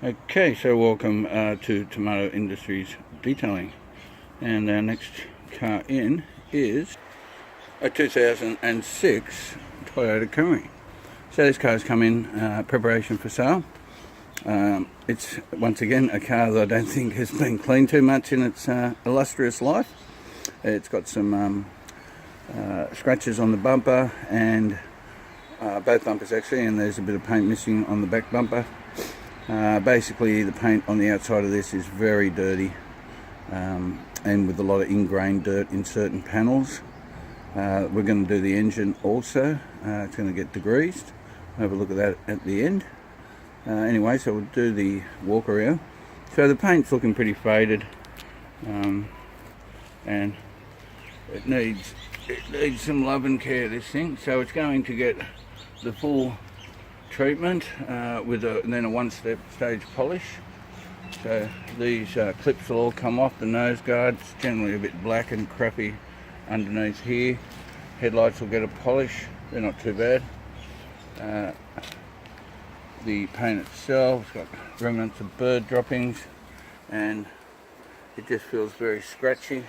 Okay, so welcome to Tomato Industries Detailing, and our next car in is a 2006 Toyota Camry. So this car's come in preparation for sale. It's once again a car that I don't think has been cleaned too much in its illustrious life. It's got some scratches on the bumper and both bumpers actually, and there's a bit of paint missing on the back bumper. Basically the paint on the outside of this is very dirty and with a lot of ingrained dirt in certain panels. We're going to do the engine also. It's going to get degreased. We'll have a look at that at the end. Anyway, so we'll do the walk around. So the paint's looking pretty faded, and it needs some love and care, this thing. So it's going to get the full treatment with then a one-step stage polish. So these clips will all come off. The nose guards generally a bit black and crappy underneath here. Headlights will get a polish, they're not too bad. The paint itself has got remnants of bird droppings and it just feels very scratchy.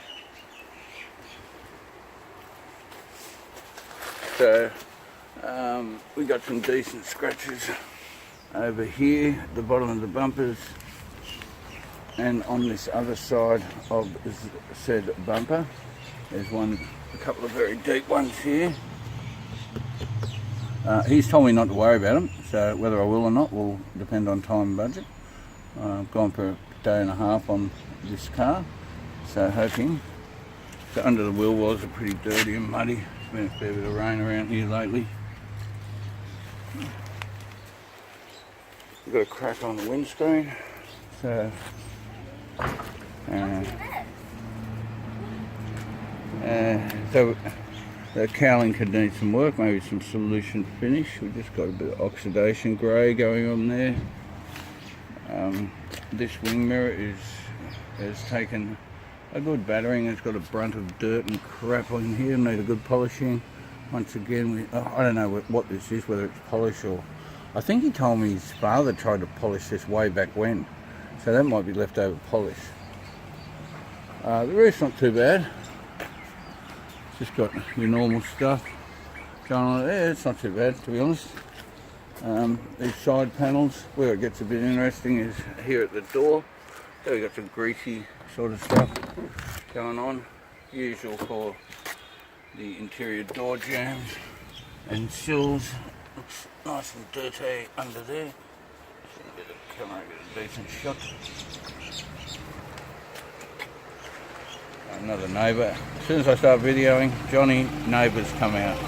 So we got some decent scratches over here at the bottom of the bumpers and on this other side of said bumper. There's a couple of very deep ones here. He's told me not to worry about them, so whether I will or not will depend on time and budget. I've gone for a day and a half on this car, so hoping. So under the wheel wells are pretty dirty and muddy. There's been a fair bit of rain around here lately. We've got a crack on the windscreen, so so the cowling could need some work, maybe some solution finish. We've just got a bit of oxidation grey going on there. This wing mirror has taken a good battering. It's got a brunt of dirt and crap on here, need a good polishing. Once again, I don't know what this is, whether it's polish or... I think he told me his father tried to polish this way back when, so that might be leftover polish. The roof's not too bad. It's just got your normal stuff going on there. It's not too bad, to be honest. These side panels, where it gets a bit interesting is here at the door. So we've got some greasy sort of stuff going on, usual for the interior door jambs and sills. Looks nice and dirty under there. Get a camera, get a decent shot. Another neighbour. As soon as I start videoing, Johnny neighbours come out.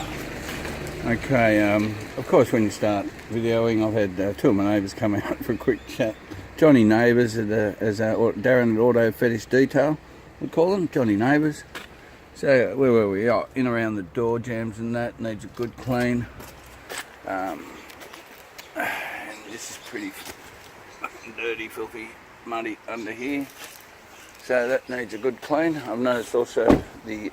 Okay, of course when you start videoing, I've had two of my neighbours come out for a quick chat. Johnny neighbours as Darren at Auto Fetish Detail, we call them, Johnny neighbours. So where were we? Oh, in around the door jambs and that, needs a good clean. And this is pretty dirty, filthy, muddy under here. So that needs a good clean. I've noticed also the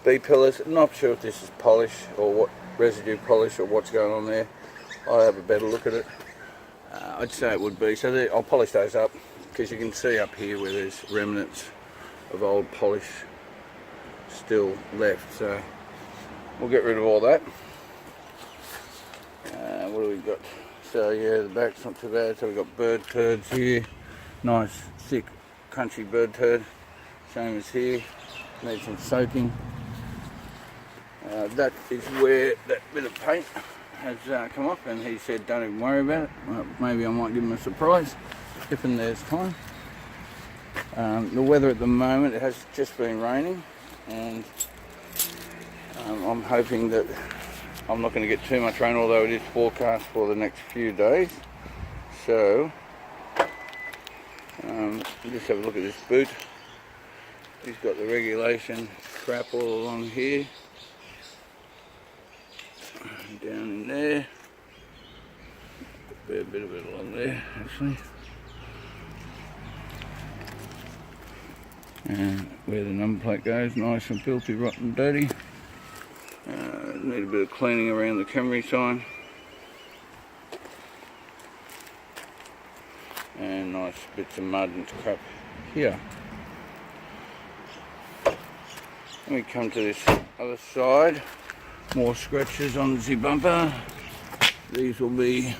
B-pillars. I'm not sure if this is polish or what residue polish or what's going on there. I'll have a better look at it. I'd say it would be. So I'll polish those up because you can see up here where there's remnants of old polish still left. So we'll get rid of all that. What do we got? So yeah, the back's not too bad. So we've got bird turds here. Nice, thick, crunchy bird turd. Same as here. Needs some soaking. That is where that bit of paint has come off, and he said don't even worry about it. Well, maybe I might give him a surprise if and there's time. The weather at the moment, it has just been raining, and I'm hoping that I'm not going to get too much rain, although it is forecast for the next few days. So just have a look at this boot. He's got the regulation crap all along here, down in there, a fair bit of it along there actually, and where the number plate goes, nice and filthy, rotten, dirty. Need a bit of cleaning around the Camry sign. some nice bits of mud and crap here. Then we come to this other side, more scratches on the bumper. These will be,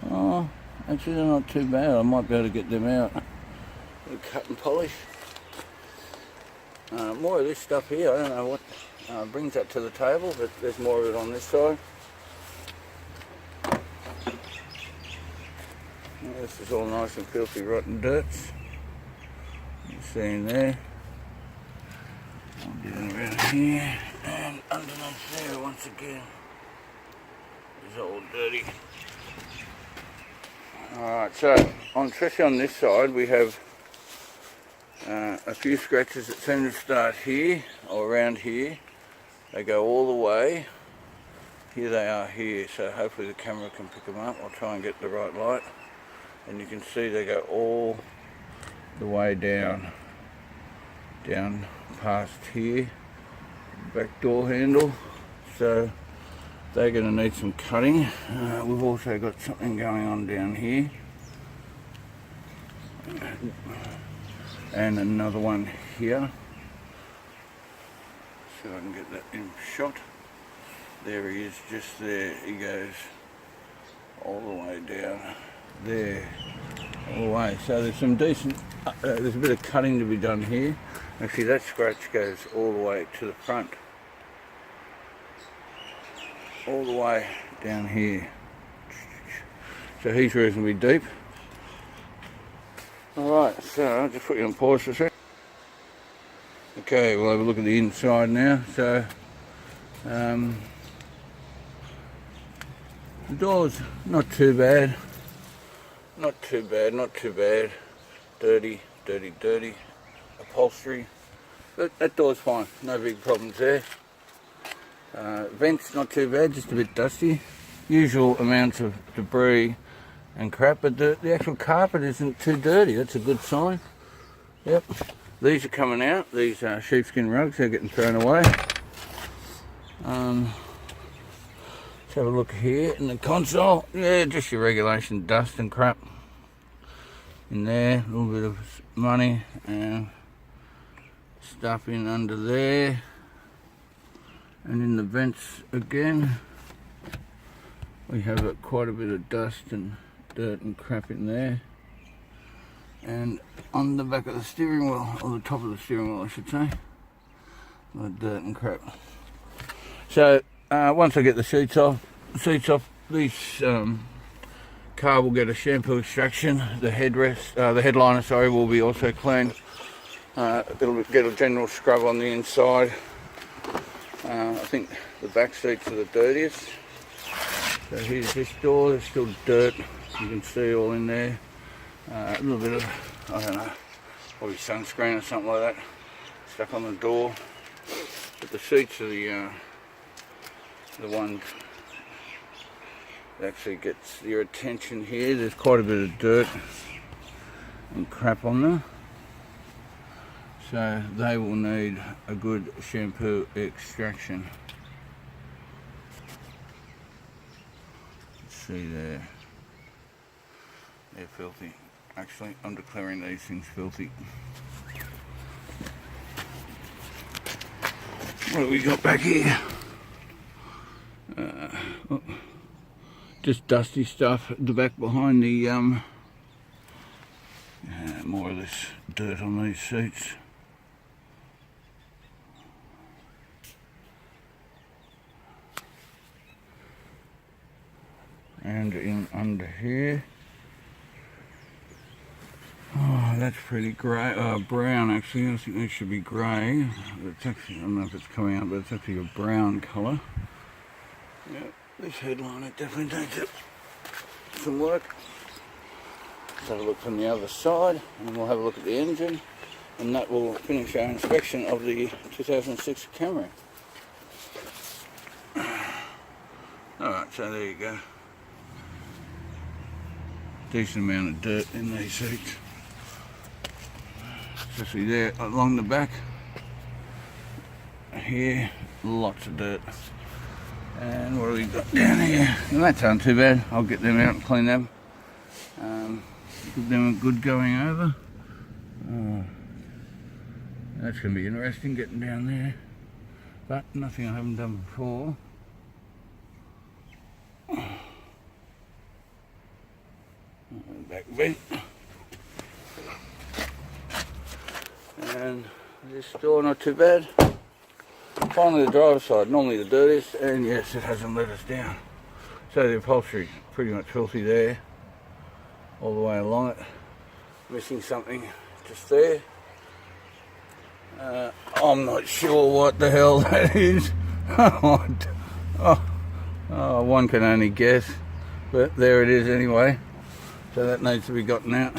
oh, actually they're not too bad. I might be able to get them out. Cut and polish. More of this stuff here, I don't know what brings that to the table, but there's more of it on this side. This is all nice and filthy rotten dirts. You see in there. Down around here and underneath there once again. It's all dirty. Alright, so especially on this side we have a few scratches that seem to start here or around here. They go all the way. Here they are here, so hopefully the camera can pick them up. I'll try and get the right light. And you can see they go all the way down past here, back door handle. So they're going to need some cutting. We've also got something going on down here. And another one here. So I can get that in shot. There he is, just there. He goes all the way down there, all the way. So there's some decent, there's a bit of cutting to be done here. Actually that scratch goes all the way to the front. All the way down here. So he's reasonably deep. Alright, so I'll just put you on pause for a sec. Okay, we'll have a look at the inside now. So the door's not too bad. Not too bad, not too bad. Dirty. Upholstery. But that door's fine, no big problems there. Vents not too bad, just a bit dusty. Usual amounts of debris and crap, but the actual carpet isn't too dirty. That's a good sign. Yep. These are coming out, these sheepskin rugs, they're getting thrown away. Let's have a look here in the console. Yeah, just your regulation dust and crap in there. A little bit of money and stuff in under there. And in the vents again, we have quite a bit of dust and dirt and crap in there. And on the back of the steering wheel, or the top of the steering wheel I should say, the dirt and crap. So once I get the seats off, this car will get a shampoo extraction. The headrest, the headliner, sorry, will be also cleaned. It'll get a general scrub on the inside. I think the back seats are the dirtiest. So here's this door. There's still dirt. You can see all in there. A little bit of, I don't know, probably sunscreen or something like that stuck on the door. But the seats are the one that actually gets your attention here. There's quite a bit of dirt and crap on them. So they will need a good shampoo extraction. Let's see there. They're filthy. Actually, I'm declaring these things filthy. What have we got back here? Just dusty stuff at the back behind the more of this dirt on these seats. And in under here. Oh, that's pretty grey, brown actually. I think that should be grey. It's actually, I don't know if it's coming out, but it's actually a brown colour. Yeah, this headliner definitely needs some work. Let's have a look from the other side, and we'll have a look at the engine, and that will finish our inspection of the 2006 Camry. Alright, so there you go. Decent amount of dirt in these seats. Especially there along the back. Here, lots of dirt. And what have we got down here? And that's not too bad. I'll get them out and clean them. Give them a good going over. Oh, that's going to be interesting getting down there, but nothing I haven't done before. Back vent. And this door not too bad. Finally the driver's side, normally the dirtiest, and yes, it hasn't let us down. So the upholstery pretty much filthy there, all the way along it. Missing something just there. I'm not sure what the hell that is. One can only guess, but there it is anyway. So that needs to be gotten out.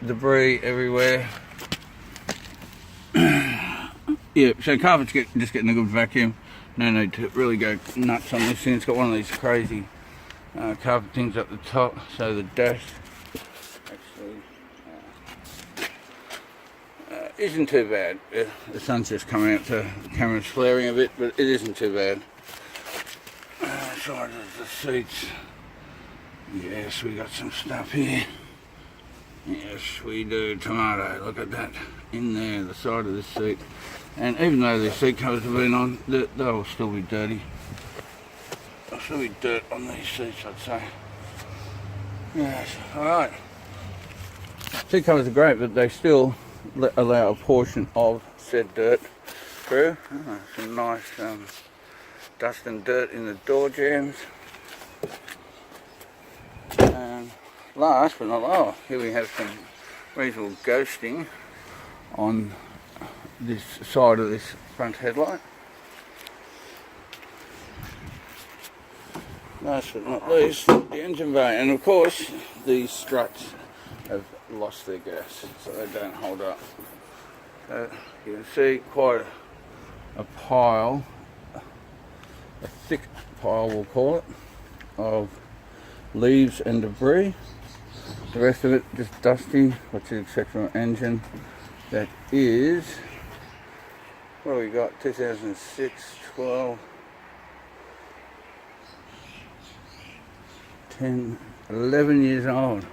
Debris everywhere. Yeah, so carpet's just getting a good vacuum. No need to really go nuts on this thing. It's got one of these crazy carpet things up the top, so the dash actually isn't too bad. The sun's just coming out, so the camera's flaring a bit, but it isn't too bad. Side of the seats. Yes, we got some stuff here. Yes, we do. Tomato, look at that. In there, the side of the seat. And even though the seat covers have been on, they'll still be dirty. There'll still be dirt on these seats, I'd say. Yes, alright. Seat covers are great, but they still allow a portion of said dirt through. Some nice dust and dirt in the door jambs. And last but not least, here we have some reasonable ghosting on this side of this front headlight. Last but not least, the engine bay, and of course these struts have lost their gas, so they don't hold up. So you can see quite a pile, a thick pile we'll call it, of leaves and debris. The rest of it just dusty, which is exceptional engine. That is, what do we got, 2006, 12, 10, 11 years old.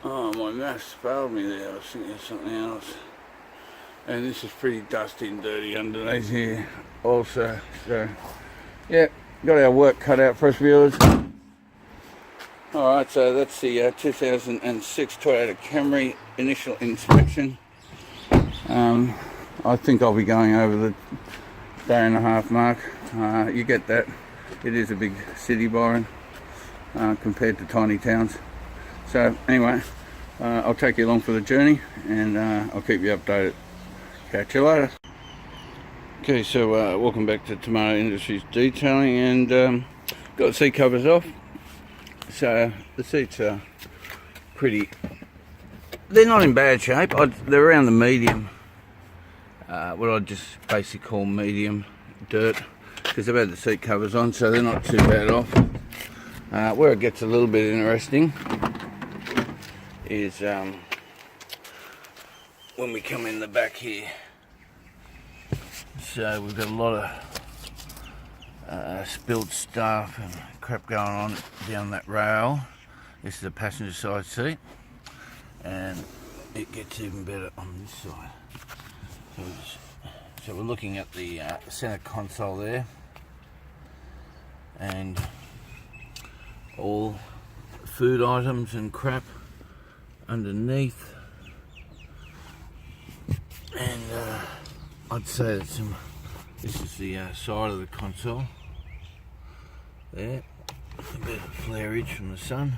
Oh, my maths failed me there, I was thinking of something else. And this is pretty dusty and dirty underneath here also. So, yeah, got our work cut out for us, viewers. Alright, so that's the 2006 Toyota Camry initial inspection. I think I'll be going over the day and a half mark. You get that. It is a big city, Byron, compared to tiny towns. So anyway, I'll take you along for the journey, and I'll keep you updated. Catch you later. Okay, so welcome back to Tomato Industries Detailing, and got the seat covers off. So the seats are pretty, they're not in bad shape. They're around the medium, what I'd just basically call medium dirt, because they've had the seat covers on, so they're not too bad off. Where it gets a little bit interesting is when we come in the back here. So we've got a lot of spilled stuff and crap going on down that rail. This is a passenger side seat, and it gets even better on this side. So we're looking at the center console there, and all food items and crap underneath, and I'd say that this is the side of the console there. A bit of flareage from the sun,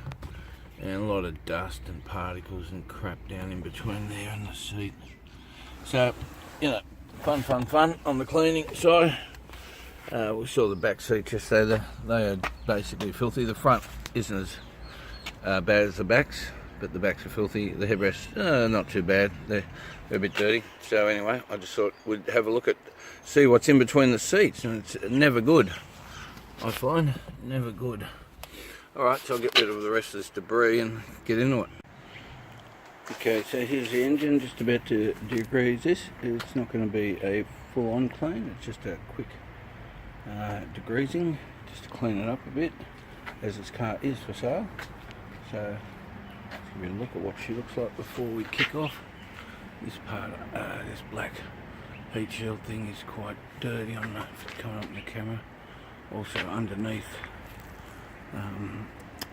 and a lot of dust and particles and crap down in between there and the seat. So, you know, fun on the cleaning side. We saw the back seats yesterday. They are basically filthy. The front isn't as bad as the backs, but the backs are filthy. The headrests, not too bad. They're a bit dirty. So anyway, I just thought we'd have a look at, see what's in between the seats, and it's never good. I find never good. Alright, so I'll get rid of the rest of this debris and get into it. Okay, so here's the engine, just about to degrease this. It's not going to be a full-on clean, it's just a quick degreasing, just to clean it up a bit, as this car is for sale. So let's give you a look at what she looks like before we kick off. This part, this black heat shield thing is quite dirty. I don't know if it's coming up in the camera. Also underneath,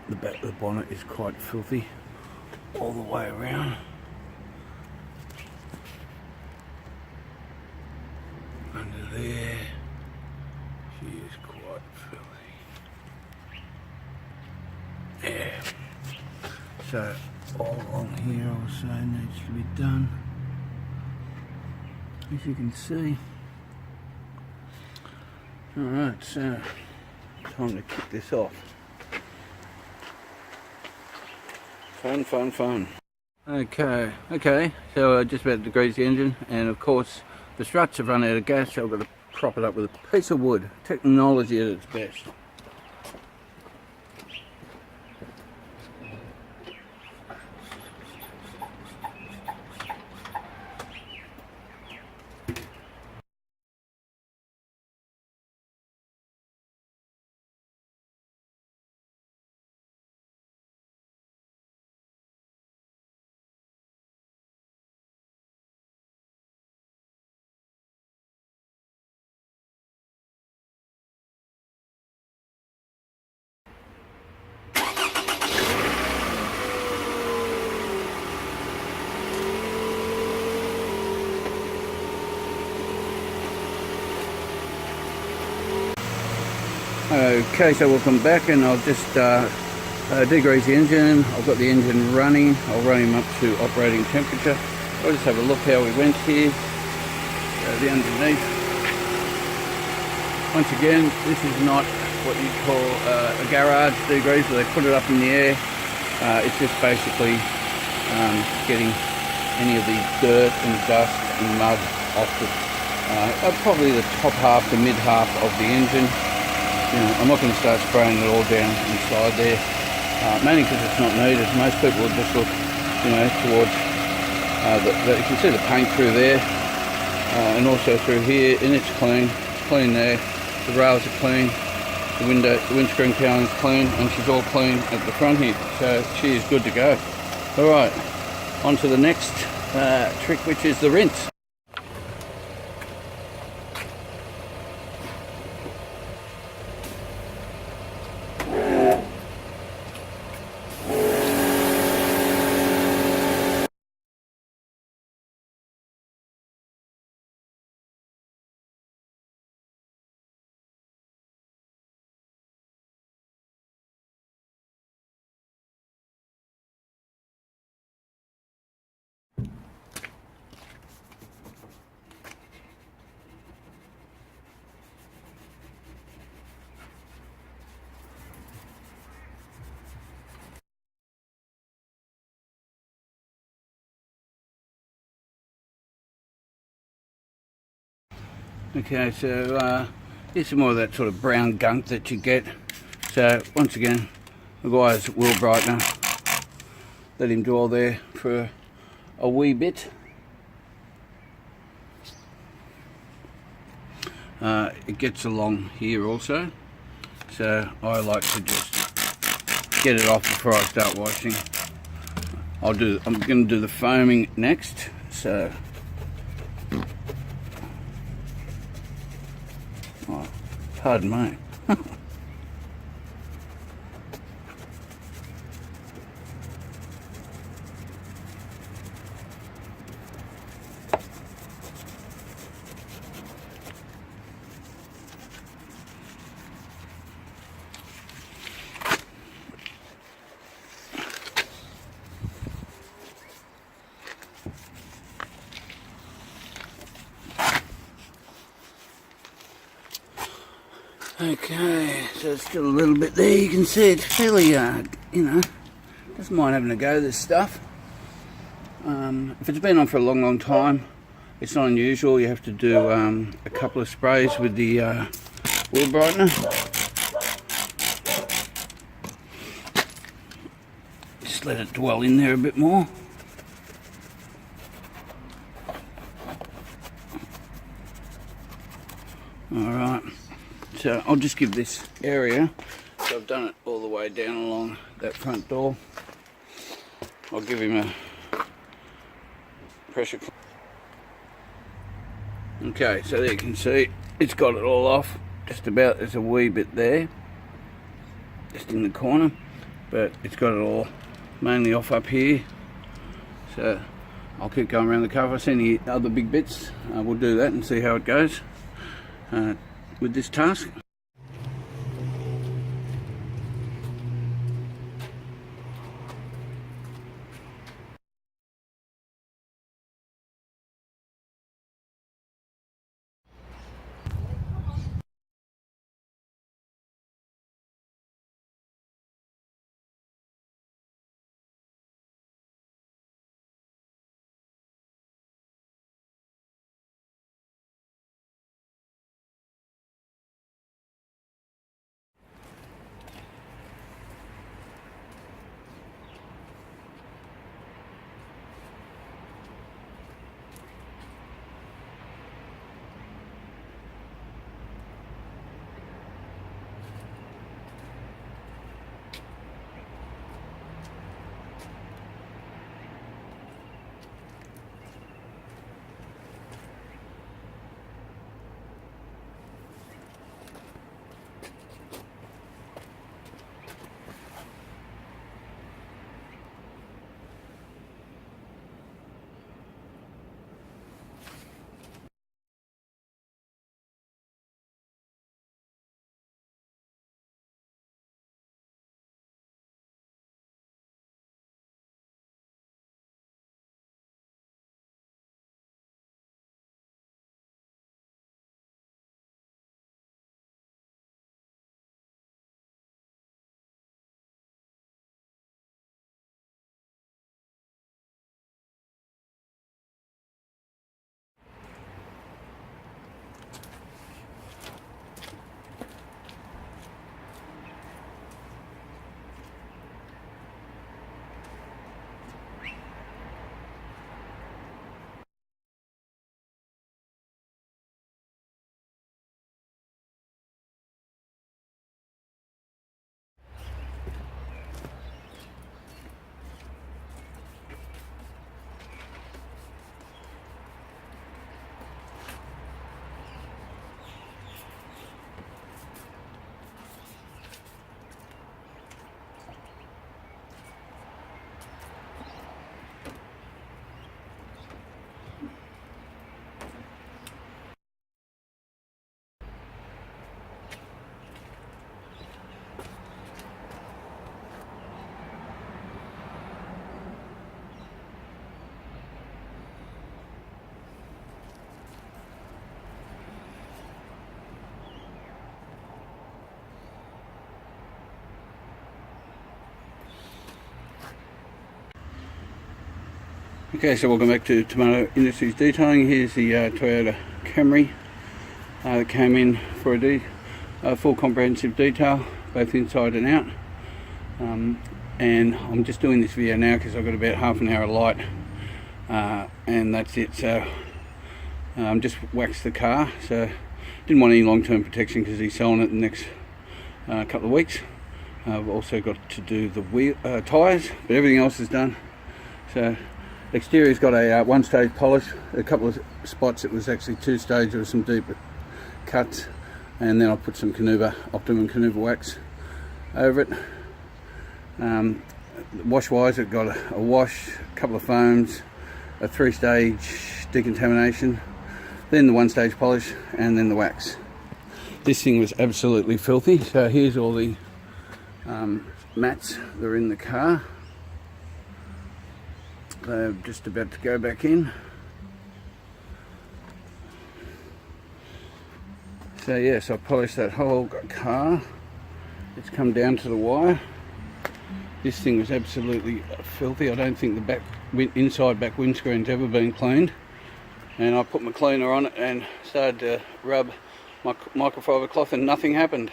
the back of the bonnet is quite filthy all the way around. Under there, she is quite filthy. Yeah. So all along here also needs to be done, as you can see. Alright, so time to kick this off. Fun. Okay, so I just about to degrease the engine, and of course the struts have run out of gas, so I've got to prop it up with a piece of wood. Technology at its best. Okay, so welcome back, and I'll just degrease the engine. I've got the engine running. I'll run him up to operating temperature. I'll just have a look how we went here. The underneath. Once again, this is not what you call a garage degrease where they put it up in the air. It's just basically getting any of the dirt and dust and mud off probably the top half, the mid half of the engine. You know, I'm not going to start spraying it all down inside there, mainly because it's not needed. Most people will just look, you know, towards you can see the paint through there, and also through here, and it's clean there. The rails are clean, the windscreen cowling is clean, and she's all clean at the front here, so she is good to go. Alright, on to the next trick, which is the rinse. Okay, so here's some more of that sort of brown gunk that you get. So once again, the guy's wheel brightener. Let him dwell there for a wee bit. It gets along here also, so I like to just get it off before I start washing. I'm going to do the foaming next, so. Oh, pardon me. Okay, so it's still a little bit there. You can see it's fairly, you know, doesn't mind having a go, this stuff. If it's been on for a long time, it's not unusual. You have to do a couple of sprays with the wheel brightener. Just let it dwell in there a bit more. Alright. So I'll just give this area, so I've done it all the way down along that front door. I'll give him a pressure clean. Okay, so there you can see it's got it all off. Just about, there's a wee bit there, just in the corner, but it's got it all mainly off up here. So I'll keep going around the car. If I see any other big bits, we'll do that and see how it goes with this task. Okay, so welcome back to Tomato Industries Detailing. Here's the Toyota Camry that came in for a full comprehensive detail, both inside and out. And I'm just doing this video now because I've got about half an hour of light, and that's it. So just waxed the car, so didn't want any long-term protection because he's selling it in the next couple of weeks. I've also got to do the tyres, but everything else is done. So exterior's got a one-stage polish. A couple of spots it was actually two-stage. There was some deep cuts, and then I put some Carnuba, Optimum Carnuba wax over it. Wash-wise, it got a wash, a couple of foams, a three-stage decontamination, then the one-stage polish, and then the wax. This thing was absolutely filthy. So here's all the mats that are in the car. They're just about to go back in. So yes, I polished that whole car. It's come down to the wire. This thing was absolutely filthy. I don't think the inside back windscreen's ever been cleaned. And I put my cleaner on it and started to rub my microfiber cloth, and nothing happened.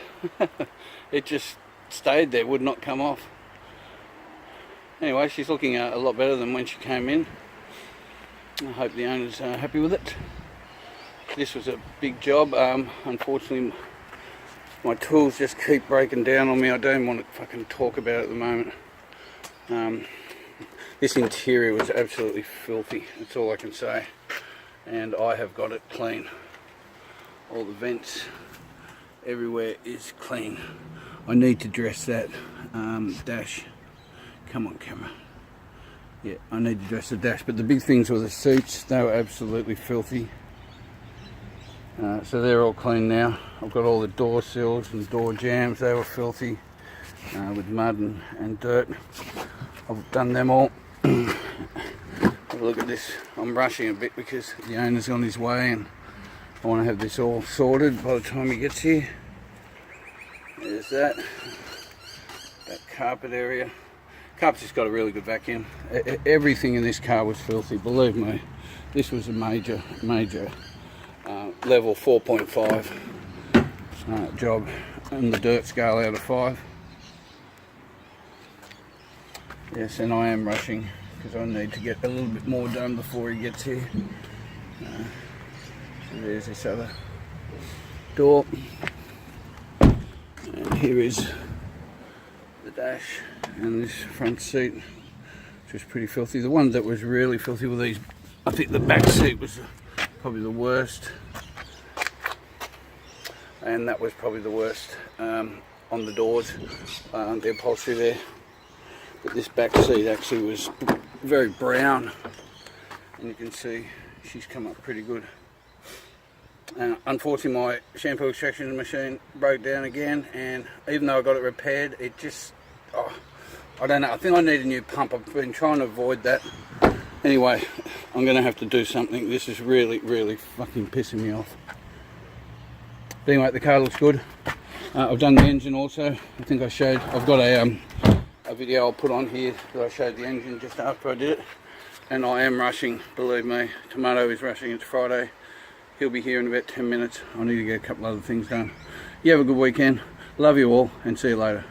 It just stayed there, would not come off. Anyway, she's looking a lot better than when she came in. I hope the owner's happy with it. This was a big job. Unfortunately, my tools just keep breaking down on me. I don't want to fucking talk about it at the moment. This interior was absolutely filthy, that's all I can say. And I have got it clean. All the vents, everywhere is clean. I need to dress that dash. Come on, camera. Yeah, I need to dress the dash. But the big things were the seats. They were absolutely filthy. So they're all clean now. I've got all the door sills and door jambs. They were filthy with mud and dirt. I've done them all. Have a look at this. I'm rushing a bit because the owner's on his way and I want to have this all sorted by the time he gets here. There's that carpet area. Carpet's just got a really good vacuum. Everything in this car was filthy, believe me. This was a major level 4.5 job on the dirt scale out of 5. Yes, and I am rushing because I need to get a little bit more done before he gets here. So there's this other door. And here is the dash and this front seat, which was pretty filthy. The one that was really filthy were these. I think the back seat was probably the worst. And that was probably the worst on the doors, the upholstery there. But this back seat actually was very brown. And you can see she's come up pretty good. Unfortunately, my shampoo extraction machine broke down again, and even though I got it repaired, it just, I don't know, I think I need a new pump. I've been trying to avoid that. Anyway, I'm going to have to do something. This is really fucking pissing me off. But anyway, the car looks good. I've done the engine also. I think I showed, I've got a video I'll put on here that I showed the engine just after I did it. And I am rushing, believe me. Tomato is rushing, it's Friday. He'll be here in about 10 minutes. I need to get a couple other things done. You have a good weekend. Love you all and see you later.